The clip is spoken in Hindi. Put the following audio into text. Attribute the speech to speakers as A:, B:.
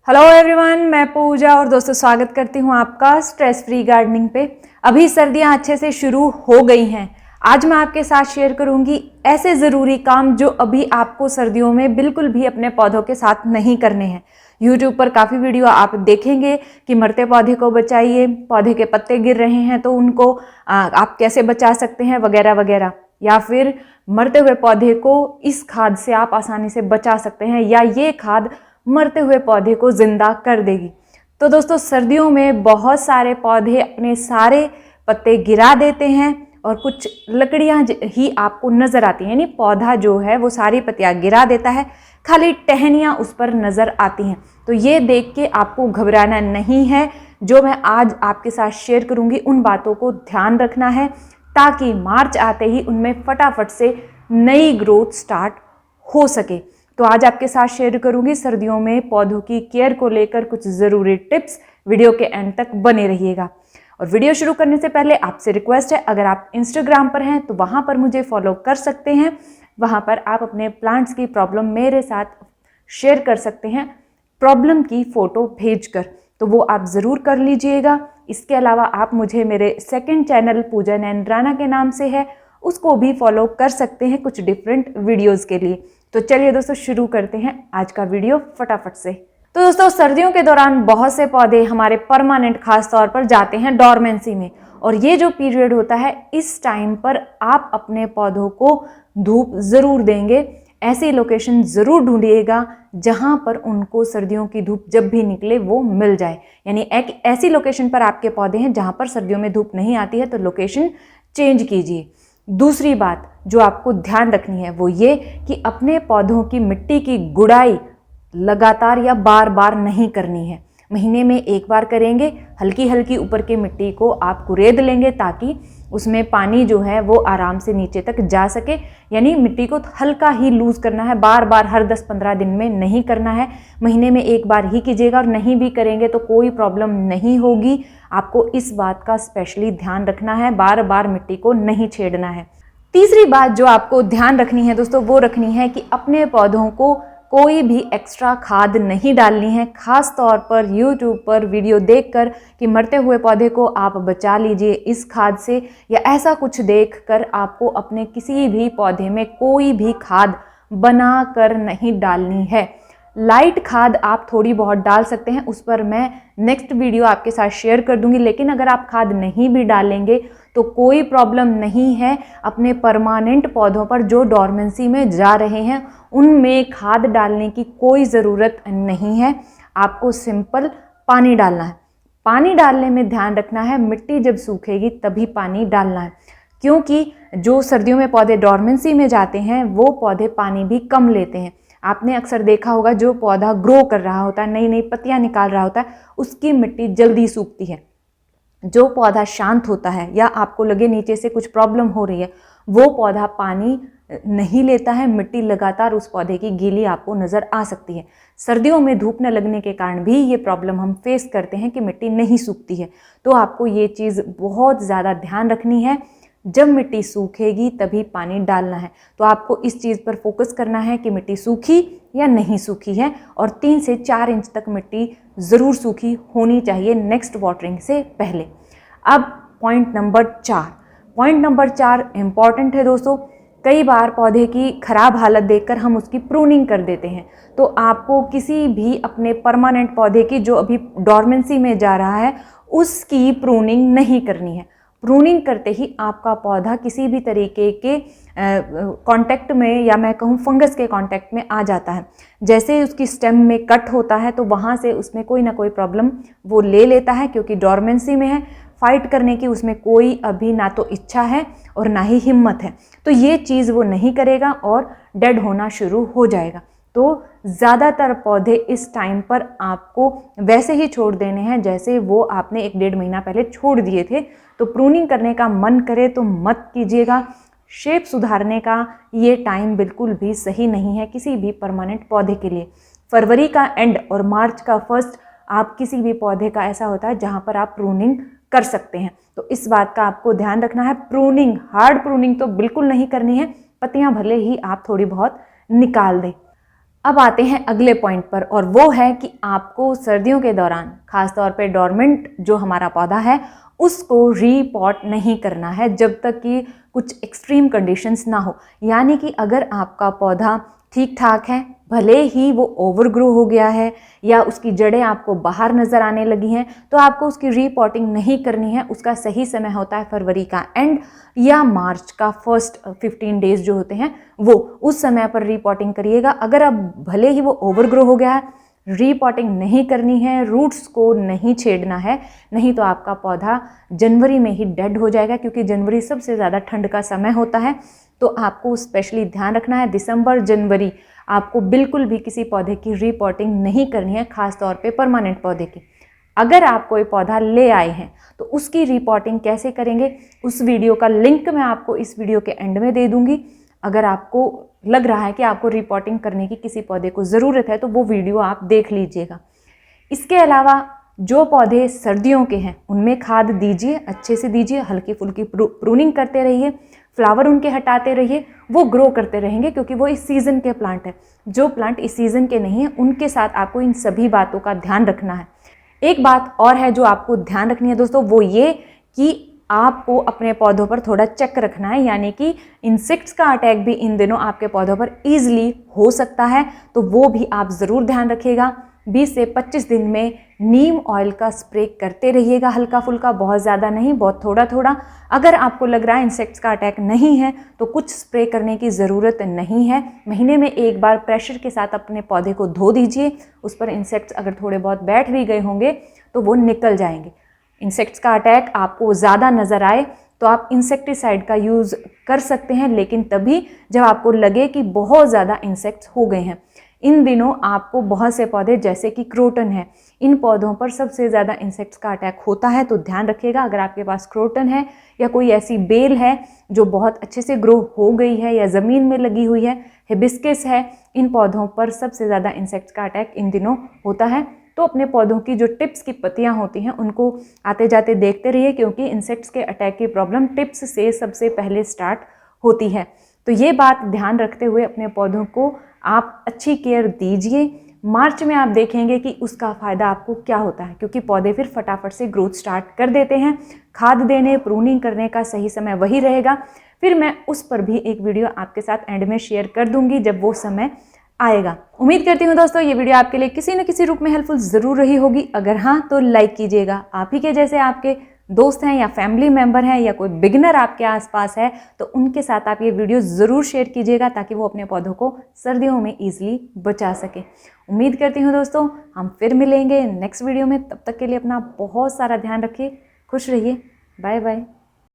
A: हेलो एवरीवन, मैं पूजा और दोस्तों स्वागत करती हूँ आपका स्ट्रेस फ्री गार्डनिंग पे। अभी सर्दियाँ अच्छे से शुरू हो गई हैं। आज मैं आपके साथ शेयर करूँगी ऐसे ज़रूरी काम जो अभी आपको सर्दियों में बिल्कुल भी अपने पौधों के साथ नहीं करने हैं। यूट्यूब पर काफ़ी वीडियो आप देखेंगे कि मरते पौधे को बचाइए, पौधे के पत्ते गिर रहे हैं तो उनको आप कैसे बचा सकते हैं वगैरह वगैरह, या फिर मरते हुए पौधे को इस खाद से आप आसानी से बचा सकते हैं, या ये खाद मरते हुए पौधे को जिंदा कर देगी। तो दोस्तों, सर्दियों में बहुत सारे पौधे अपने सारे पत्ते गिरा देते हैं और कुछ लकड़ियां ही आपको नजर आती हैं, यानी पौधा जो है वो सारी पत्तियां गिरा देता है, खाली टहनियां उस पर नजर आती हैं। तो ये देख के आपको घबराना नहीं है। जो मैं आज आपके साथ शेयर करूंगी उन बातों को ध्यान रखना है ताकि मार्च आते ही उनमें फटाफट से नई ग्रोथ स्टार्ट हो सके। तो आज आपके साथ शेयर करूंगी सर्दियों में पौधों की केयर को लेकर कुछ ज़रूरी टिप्स। वीडियो के एंड तक बने रहिएगा। और वीडियो शुरू करने से पहले आपसे रिक्वेस्ट है, अगर आप इंस्टाग्राम पर हैं तो वहां पर मुझे फॉलो कर सकते हैं। वहां पर आप अपने प्लांट्स की प्रॉब्लम मेरे साथ शेयर कर सकते हैं, प्रॉब्लम की फ़ोटो भेजकर, तो वो आप ज़रूर कर लीजिएगा। इसके अलावा आप मुझे मेरे सेकंड चैनल पूजा नैनराना के नाम से है, उसको भी फॉलो कर सकते हैं कुछ डिफरेंट वीडियोज़ के लिए। तो चलिए दोस्तों, शुरू करते हैं आज का वीडियो फटाफट से। तो दोस्तों, सर्दियों के दौरान बहुत से पौधे हमारे परमानेंट खास तौर पर जाते हैं डोरमेंसी में, और ये जो पीरियड होता है इस टाइम पर आप अपने पौधों को धूप ज़रूर देंगे। ऐसी लोकेशन ज़रूर ढूंढिएगा जहां पर उनको सर्दियों की धूप जब भी निकले वो मिल जाए। यानी एक ऐसी लोकेशन पर आपके पौधे हैं जहां पर सर्दियों में धूप नहीं आती है तो लोकेशन चेंज कीजिए। दूसरी बात जो आपको ध्यान रखनी है वो ये कि अपने पौधों की मिट्टी की गुड़ाई लगातार या बार बार नहीं करनी है। महीने में एक बार करेंगे। हल्की हल्की ऊपर की मिट्टी को आप कुरेद लेंगे ताकि उसमें पानी जो है वो आराम से नीचे तक जा सके। यानी मिट्टी को हल्का ही लूज करना है, बार बार हर 10-15 दिन में नहीं करना है। महीने में एक बार ही कीजिएगा, और नहीं भी करेंगे तो कोई प्रॉब्लम नहीं होगी। आपको इस बात का स्पेशली ध्यान रखना है, बार बार मिट्टी को नहीं छेड़ना है। तीसरी बात जो आपको ध्यान रखनी है दोस्तों, वो रखनी है कि अपने पौधों को कोई भी एक्स्ट्रा खाद नहीं डालनी है। खास तौर पर यूट्यूब पर वीडियो देखकर कि मरते हुए पौधे को आप बचा लीजिए इस खाद से, या ऐसा कुछ देखकर आपको अपने किसी भी पौधे में कोई भी खाद बना कर नहीं डालनी है। लाइट खाद आप थोड़ी बहुत डाल सकते हैं, उस पर मैं नेक्स्ट वीडियो आपके साथ शेयर कर दूंगी। लेकिन अगर आप खाद नहीं भी डालेंगे तो कोई प्रॉब्लम नहीं है। अपने परमानेंट पौधों पर जो डोरमेंसी में जा रहे हैं उनमें खाद डालने की कोई ज़रूरत नहीं है। आपको सिंपल पानी डालना है। पानी डालने में ध्यान रखना है, मिट्टी जब सूखेगी तभी पानी डालना है, क्योंकि जो सर्दियों में पौधे डोरमेंसी में जाते हैं वो पौधे पानी भी कम लेते हैं। आपने अक्सर देखा होगा, जो पौधा ग्रो कर रहा होता है, नई नई पत्तियां निकाल रहा होता है, उसकी मिट्टी जल्दी सूखती है। जो पौधा शांत होता है या आपको लगे नीचे से कुछ प्रॉब्लम हो रही है, वो पौधा पानी नहीं लेता है, मिट्टी लगातार उस पौधे की गीली आपको नज़र आ सकती है। सर्दियों में धूप न लगने के कारण भी ये प्रॉब्लम हम फेस करते हैं कि मिट्टी नहीं सूखती है। तो आपको ये चीज़ बहुत ज़्यादा ध्यान रखनी है, जब मिट्टी सूखेगी तभी पानी डालना है। तो आपको इस चीज़ पर फोकस करना है कि मिट्टी सूखी या नहीं सूखी है, और 3 से 4 इंच तक मिट्टी ज़रूर सूखी होनी चाहिए नेक्स्ट वाटरिंग से पहले। अब पॉइंट नंबर 4 इम्पॉर्टेंट है दोस्तों। कई बार पौधे की खराब हालत देखकर हम उसकी प्रूनिंग कर देते हैं। तो आपको किसी भी अपने परमानेंट पौधे की जो अभी डोरमेंसी में जा रहा है उसकी प्रूनिंग नहीं करनी है। प्रूनिंग करते ही आपका पौधा किसी भी तरीके के कांटेक्ट में, या मैं कहूँ फंगस के कांटेक्ट में आ जाता है। जैसे उसकी स्टेम में कट होता है तो वहाँ से उसमें कोई ना कोई प्रॉब्लम वो ले लेता है, क्योंकि डोरमेंसी में है। फाइट करने की उसमें कोई अभी ना तो इच्छा है और ना ही हिम्मत है। तो ये चीज़ वो नहीं करेगा और डेड होना शुरू हो जाएगा। तो ज़्यादातर पौधे इस टाइम पर आपको वैसे ही छोड़ देने हैं जैसे वो आपने 1-1.5 महीना पहले छोड़ दिए थे। तो प्रूनिंग करने का मन करे तो मत कीजिएगा। शेप सुधारने का ये टाइम बिल्कुल भी सही नहीं है किसी भी परमानेंट पौधे के लिए। फरवरी का एंड और मार्च का फर्स्ट आप किसी भी पौधे का ऐसा होता है जहाँ पर आप प्रूनिंग कर सकते हैं। तो इस बात का आपको ध्यान रखना है। प्रूनिंग, हार्ड प्रूनिंग तो बिल्कुल नहीं करनी है। पत्तियां भले ही आप थोड़ी बहुत निकाल दें। अब आते हैं अगले पॉइंट पर, और वो है कि आपको सर्दियों के दौरान खासतौर पे डोरमेंट जो हमारा पौधा है उसको रीपॉट नहीं करना है जब तक कि कुछ एक्सट्रीम कंडीशंस ना हो। यानी कि अगर आपका पौधा ठीक ठाक है, भले ही वो ओवरग्रो हो गया है या उसकी जड़ें आपको बाहर नज़र आने लगी हैं, तो आपको उसकी रीपॉटिंग नहीं करनी है। उसका सही समय होता है फरवरी का एंड या मार्च का फर्स्ट 15 डेज जो होते हैं वो, उस समय पर रीपॉटिंग करिएगा। अगर अब भले ही वो ओवरग्रो हो गया है, रीपॉटिंग नहीं करनी है, रूट्स को नहीं छेड़ना है, नहीं तो आपका पौधा जनवरी में ही डेड हो जाएगा, क्योंकि जनवरी सबसे ज़्यादा ठंड का समय होता है। तो आपको स्पेशली ध्यान रखना है, दिसंबर जनवरी आपको बिल्कुल भी किसी पौधे की रीपॉटिंग नहीं करनी है, खास तौर पे परमानेंट पौधे की। अगर आप कोई पौधा ले आए हैं तो उसकी रिपोर्टिंग कैसे करेंगे, उस वीडियो का लिंक मैं आपको इस वीडियो के एंड में दे दूंगी। अगर आपको लग रहा है कि आपको रिपोर्टिंग करने की किसी पौधे को ज़रूरत है तो वो वीडियो आप देख लीजिएगा। इसके अलावा जो पौधे सर्दियों के हैं उनमें खाद दीजिए, अच्छे से दीजिए, हल्की फुल्की प्रूनिंग करते रहिए, फ्लावर उनके हटाते रहिए, वो ग्रो करते रहेंगे, क्योंकि वो इस सीज़न के प्लांट हैं। जो प्लांट इस सीज़न के नहीं हैं उनके साथ आपको इन सभी बातों का ध्यान रखना है। एक बात और है जो आपको ध्यान रखनी है दोस्तों, वो ये कि आपको अपने पौधों पर थोड़ा चेक रखना है, यानी कि इंसेक्ट्स का अटैक भी इन दिनों आपके पौधों पर ईजिली हो सकता है, तो वो भी आप ज़रूर ध्यान रखिएगा। 20 से 25 दिन में नीम ऑयल का स्प्रे करते रहिएगा, हल्का फुल्का, बहुत ज़्यादा नहीं, बहुत थोड़ा थोड़ा। अगर आपको लग रहा है इंसेक्ट्स का अटैक नहीं है तो कुछ स्प्रे करने की ज़रूरत नहीं है। महीने में एक बार प्रेशर के साथ अपने पौधे को धो दीजिए, उस पर इंसेक्ट्स अगर थोड़े बहुत बैठ भी गए होंगे तो वो निकल जाएंगे। इंसेक्ट्स का अटैक आपको ज़्यादा नज़र आए तो आप इंसेक्टिसाइड का यूज़ कर सकते हैं, लेकिन तभी जब आपको लगे कि बहुत ज़्यादा इंसेक्ट्स हो गए हैं। इन दिनों आपको बहुत से पौधे जैसे कि क्रोटन है, इन पौधों पर सबसे ज़्यादा इंसेक्ट्स का अटैक होता है, तो ध्यान रखिएगा। अगर आपके पास क्रोटन है या कोई ऐसी बेल है जो बहुत अच्छे से ग्रो हो गई है या ज़मीन में लगी हुई है, हिबिस्कस है, इन पौधों पर सबसे ज़्यादा इंसेक्ट्स का अटैक इन दिनों होता है। तो अपने पौधों की जो टिप्स की पत्तियां होती हैं उनको आते जाते देखते रहिए, क्योंकि इंसेक्ट्स के अटैक की प्रॉब्लम टिप्स से सबसे पहले स्टार्ट होती है। तो ये बात ध्यान रखते हुए अपने पौधों को आप अच्छी केयर दीजिए। मार्च में आप देखेंगे कि उसका फ़ायदा आपको क्या होता है, क्योंकि पौधे फिर फटाफट से ग्रोथ स्टार्ट कर देते हैं। खाद देने, प्रूनिंग करने का सही समय वही रहेगा। फिर मैं उस पर भी एक वीडियो आपके साथ एंड में शेयर कर दूंगी जब वो समय आएगा। उम्मीद करती हूँ दोस्तों ये वीडियो आपके लिए किसी न किसी रूप में हेल्पफुल ज़रूर रही होगी। अगर हाँ तो लाइक कीजिएगा। आप ही के जैसे आपके दोस्त हैं या फैमिली मेंबर हैं या कोई बिगिनर आपके आसपास है तो उनके साथ आप ये वीडियो ज़रूर शेयर कीजिएगा, ताकि वो अपने पौधों को सर्दियों में ईजिली बचा सके। उम्मीद करती हूँ दोस्तों हम फिर मिलेंगे नेक्स्ट वीडियो में। तब तक के लिए अपना बहुत सारा ध्यान रखिए, खुश रहिए, बाय बाय।